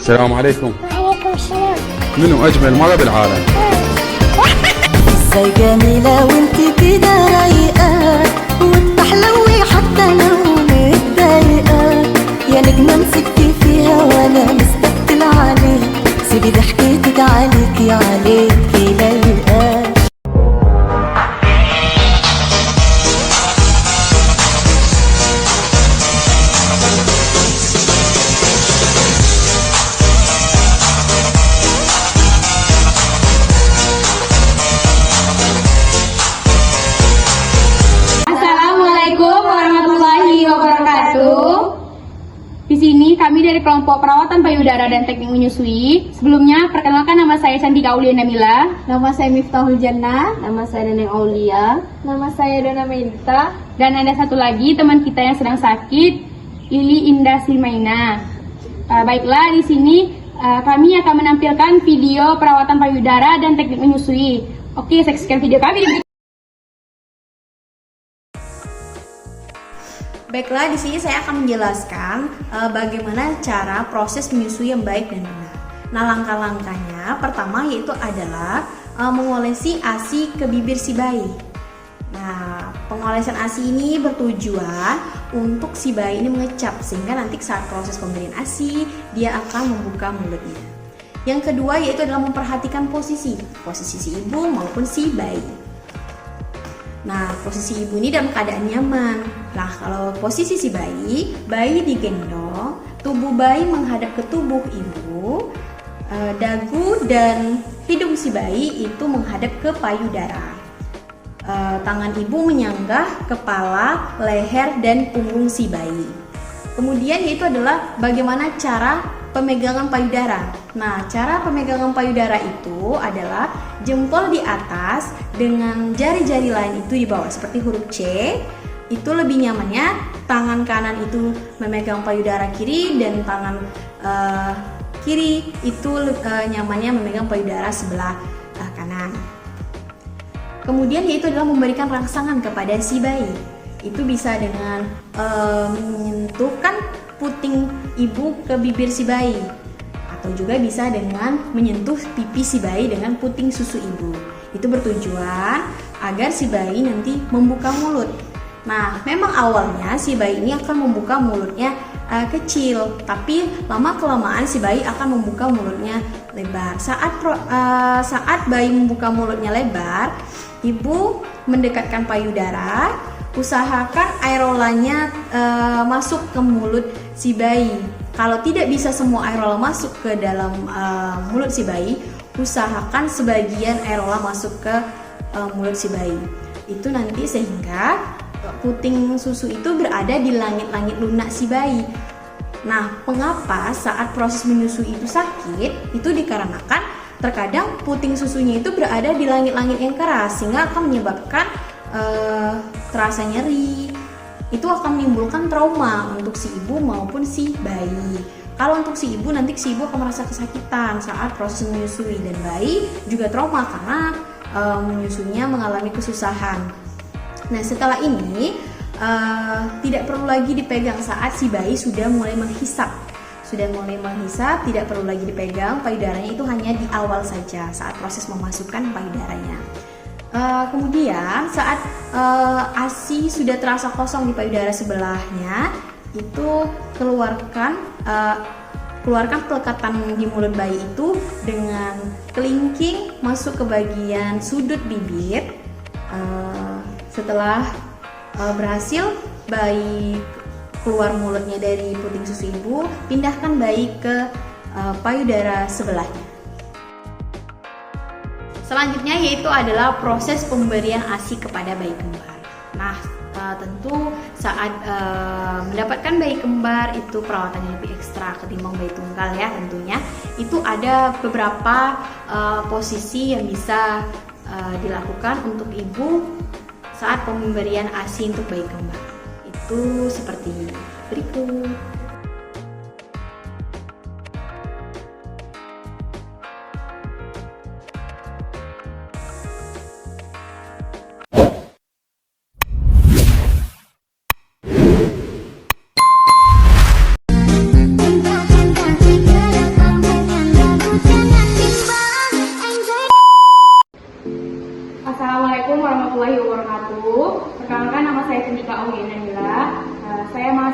السلام عليكم. وعليكم السلام. منو أجمل مرة بالعالم؟ ازاي جميلة وانت كده رايقة وبتحلوي حتى لو متضايقة، يا نجمة مسكتي فيها وانا مستقتل عليك، سيبي ضحكتك عليكي عليكي لايقة. Assalamualaikum warahmatullahi wabarakatuh. Di sini kami dari kelompok perawatan payudara dan teknik menyusui. Sebelumnya perkenalkan, nama saya Sandika Aulia Namila. Nama saya Miftahul Jannah. Nama saya Neneng Aulia. Nama saya Dona Melita. Dan ada satu lagi teman kita yang sedang sakit, Ili Indah Slimaina. Baiklah, di sini kami akan menampilkan video perawatan payudara dan teknik menyusui. Oke, saksikan video kami. Baiklah, di sini saya akan menjelaskan bagaimana cara proses menyusui yang baik dan benar. Nah, langkah-langkahnya pertama yaitu adalah mengolesi ASI ke bibir si bayi. Nah, pengolesan ASI ini bertujuan untuk si bayi ini mengecap, sehingga nanti saat proses pemberian ASI dia akan membuka mulutnya. Yang kedua yaitu adalah memperhatikan posisi si ibu maupun si bayi. Nah, posisi ibu ini dalam keadaan nyaman. Nah, kalau posisi si bayi digendong, tubuh bayi menghadap ke tubuh ibu, dagu dan hidung si bayi itu menghadap ke payudara. Tangan ibu menyanggah kepala, leher, dan punggung si bayi. Kemudian yaitu adalah bagaimana cara pemegangan payudara. Nah, cara pemegangan payudara itu adalah jempol di atas dengan jari-jari lain itu di bawah seperti huruf C. Itu lebih nyamannya tangan kanan itu memegang payudara kiri dan tangan kiri itu nyamannya memegang payudara sebelah kanan. Kemudian yaitu adalah memberikan rangsangan kepada si bayi. Itu bisa dengan menyentuhkan puting ibu ke bibir si bayi, atau juga bisa dengan menyentuh pipi si bayi dengan puting susu ibu. Itu bertujuan agar si bayi nanti membuka mulut. Nah, memang awalnya si bayi ini akan membuka mulutnya kecil, tapi lama-kelamaan si bayi akan membuka mulutnya lebar. Saat bayi membuka mulutnya lebar, ibu mendekatkan payudara, usahakan aerolanya masuk ke mulut si bayi. Kalau tidak bisa semua aerola masuk ke dalam mulut si bayi, usahakan sebagian aerola masuk ke mulut si bayi. Itu nanti sehingga puting susu itu berada di langit-langit lunak si bayi. Nah, mengapa saat proses menyusui itu sakit? Itu dikarenakan terkadang puting susunya itu berada di langit-langit yang keras, sehingga akan menyebabkan terasa nyeri. Itu akan menimbulkan trauma untuk si ibu maupun si bayi. Kalau untuk si ibu, nanti si ibu akan merasa kesakitan saat proses menyusui, dan bayi juga trauma karena menyusuinya mengalami kesusahan. Nah, setelah ini tidak perlu lagi dipegang saat si bayi sudah mulai menghisap. Tidak perlu lagi dipegang payudaranya, itu hanya di awal saja saat proses memasukkan payudaranya. Kemudian saat ASI sudah terasa kosong di payudara sebelahnya, itu keluarkan pelekatan di mulut bayi itu dengan kelingking masuk ke bagian sudut bibir. Setelah berhasil bayi keluar mulutnya dari puting susu ibu, pindahkan bayi ke payudara sebelahnya. Selanjutnya yaitu adalah proses pemberian ASI kepada bayi kembar. Nah, tentu saat mendapatkan bayi kembar itu perawatannya lebih ekstra ketimbang bayi tunggal ya tentunya. Itu ada beberapa posisi yang bisa dilakukan untuk ibu saat pemberian ASI untuk bayi kembar. Itu seperti berikut.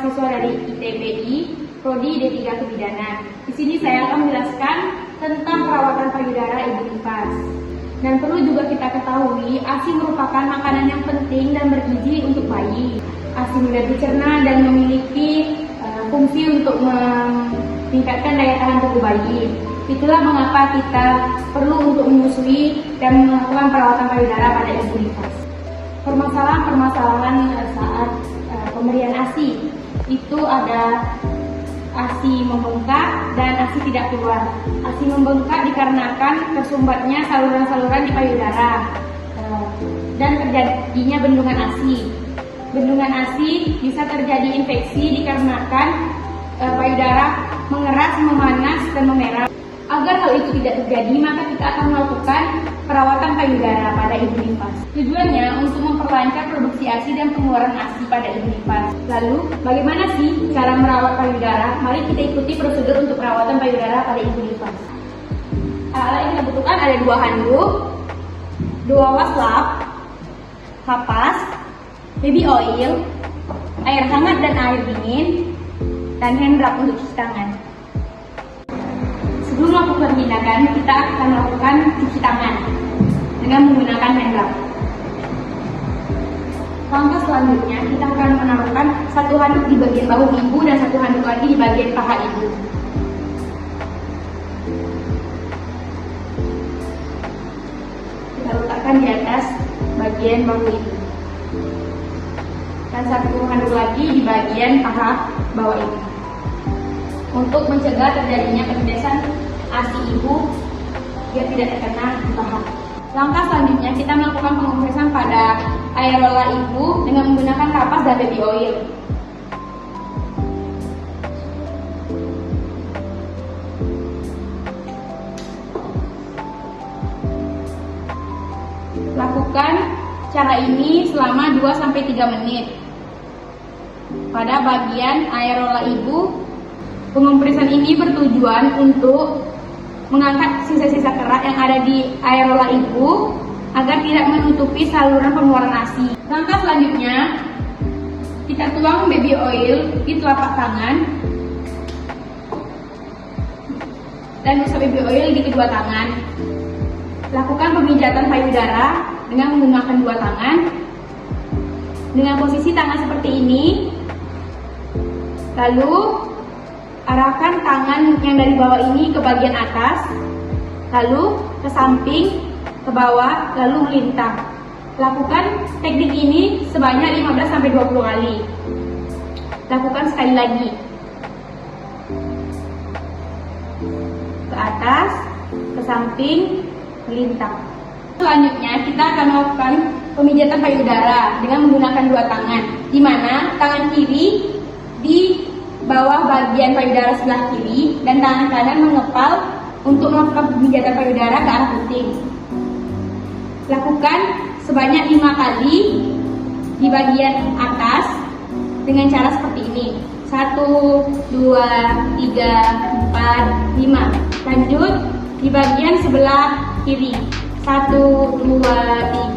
mahasiswa dari ITBI, Prodi D3 Kebidanan. Di sini saya akan menjelaskan tentang perawatan payudara ibu nifas. Dan perlu juga kita ketahui, ASI merupakan makanan yang penting dan bergizi untuk bayi. ASI mudah dicerna dan memiliki fungsi untuk meningkatkan daya tahan tubuh bayi. Itulah mengapa kita perlu untuk menyusui dan melakukan perawatan payudara pada ibu nifas. Permasalahan saat pemberian ASI itu ada ASI membengkak dan ASI tidak keluar. ASI membengkak dikarenakan tersumbatnya saluran-saluran di payudara dan terjadinya bendungan ASI. Bendungan ASI bisa terjadi infeksi dikarenakan payudara mengeras, memanas, dan memerah. Agar hal itu tidak terjadi, maka kita akan melakukan perawatan payudara pada ibu nifas. Tujuannya untuk memperlancar produksi ASI dan pengeluaran ASI pada ibu nifas. Lalu, bagaimana sih cara merawat payudara? Mari kita ikuti prosedur untuk perawatan payudara pada ibu nifas. Alat yang kita butuhkan ada 2 handuk, 2 waslap, kapas, baby oil, air hangat dan air dingin, dan hand rub untuk cuci tangan. Sebelum melakukan tindakan, kita akan melakukan cuci tangan dengan menggunakan hand rub. Langkah selanjutnya, kita akan menaruhkan 1 handuk di bagian bahu ibu dan 1 handuk lagi di bagian paha ibu. Kita letakkan di atas bagian bahu ibu. Dan 1 handuk lagi di bagian paha bawah ibu. Untuk mencegah terjadinya penetesan ASI ibu biar tidak terkena di paha. Langkah selanjutnya kita melakukan pengompresan pada areola ibu dengan menggunakan kapas dan baby oil. Lakukan cara ini selama 2-3 menit. Pada bagian areola ibu, pengompresan ini bertujuan untuk mengangkat sisa-sisa kerak yang ada di areola ibu agar tidak menutupi saluran pengeluaran ASI. Langkah selanjutnya, kita tuang baby oil di telapak tangan dan usap baby oil di kedua tangan. Lakukan pemijatan payudara dengan menggunakan 2 tangan dengan posisi tangan seperti ini. Lalu arahkan tangan yang dari bawah ini ke bagian atas, lalu ke samping, ke bawah, lalu melintang. Lakukan teknik ini sebanyak 15-20 kali. Lakukan sekali lagi. Ke atas, ke samping, melintang. Selanjutnya kita akan melakukan pemijatan payudara dengan menggunakan 2 tangan, di mana tangan kiri di bawah bagian payudara sebelah kiri dan tangan kanan mengepal untuk melakukan pemijatan payudara ke arah puting. Lakukan sebanyak 5 kali di bagian atas dengan cara seperti ini. 1, 2, 3, 4, 5. Lanjut di bagian sebelah kiri. 1, 2,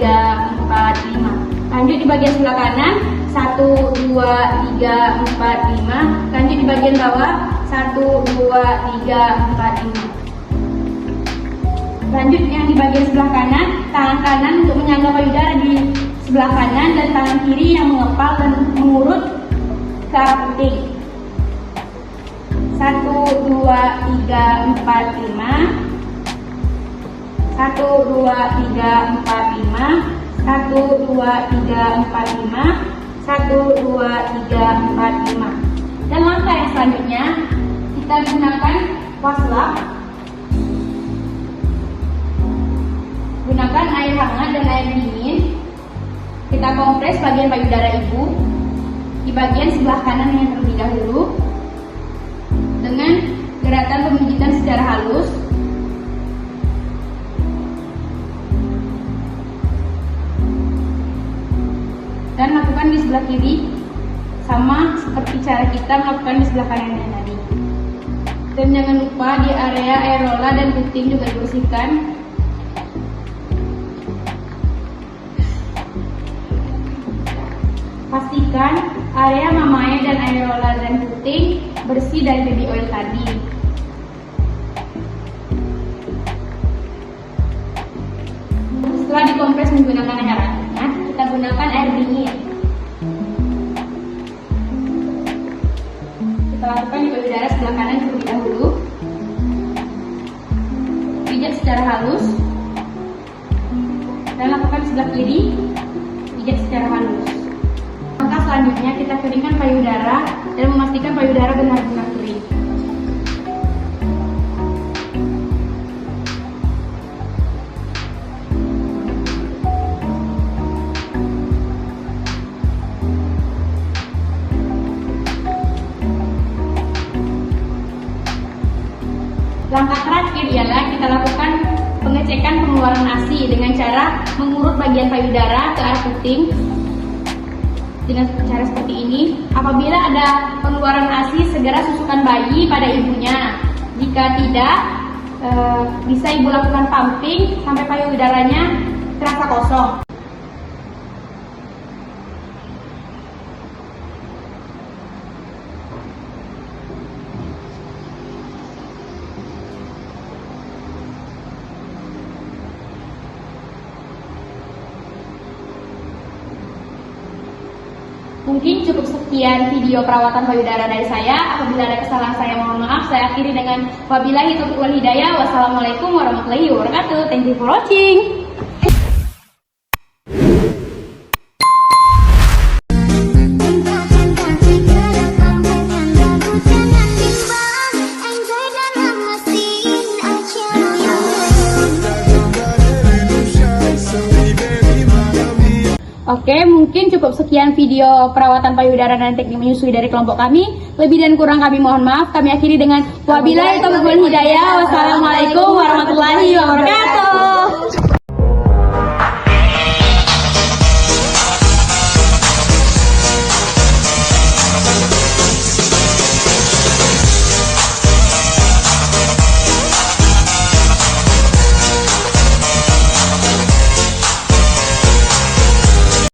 3, 4, 5. Lanjut di bagian sebelah kanan. 1, 2, 3, 4, 5. Lanjut di bagian bawah. 1, 2, 3, 4, 5. Lanjut yang di bagian sebelah kanan, tangan kanan untuk menyangga payudara di sebelah kanan dan tangan kiri yang mengepal dan mengurut ke arah puting. 1, 2, 3, 4, 5. 1, 2, 3, 4, 5. 1, 2, 3, 4, 5. 1, 2, 3, 4, 5. Dan langkah yang selanjutnya, kita gunakan waslap. Gunakan air hangat dan air dingin. Kita kompres bagian payudara ibu di bagian sebelah kanan yang terlebih dahulu dengan gerakan pemijitan secara halus. Dan lakukan di sebelah kiri sama seperti cara kita melakukan di sebelah kanan tadi. Dan jangan lupa di area areola dan puting juga dibersihkan. Pastikan area mamae dan areola dan puting bersih dari baby oil tadi. Setelah dikompres menggunakan air hangat, kita gunakan air dingin. Kita lakukan di payudara sebelah kanan terlebih dahulu. Pijat secara halus. Dan lakukan sebelah kiri, pijat secara halus. Langkah selanjutnya kita keringkan payudara dan memastikan payudara benar-benar kering. Langkah terakhir ialah kita lakukan pengecekan pengeluaran ASI dengan cara mengurut bagian payudara ke arah puting dengan cara seperti ini. Apabila ada pengeluaran ASI, segera susukan bayi pada ibunya. Jika tidak, bisa ibu lakukan pumping sampai payudaranya terasa kosong. Mungkin cukup sekian video perawatan payudara dari saya. Apabila ada kesalahan saya mohon maaf. Saya akhiri dengan wabillahi taufiq wal hidayah. Wassalamualaikum warahmatullahi wabarakatuh. Thank you for watching. Oke, mungkin cukup sekian video perawatan payudara dan teknik menyusui dari kelompok kami. Lebih dan kurang kami mohon maaf. Kami akhiri dengan wabillahi taufiq wal hidayah. Wassalamualaikum warahmatullahi wabarakatuh.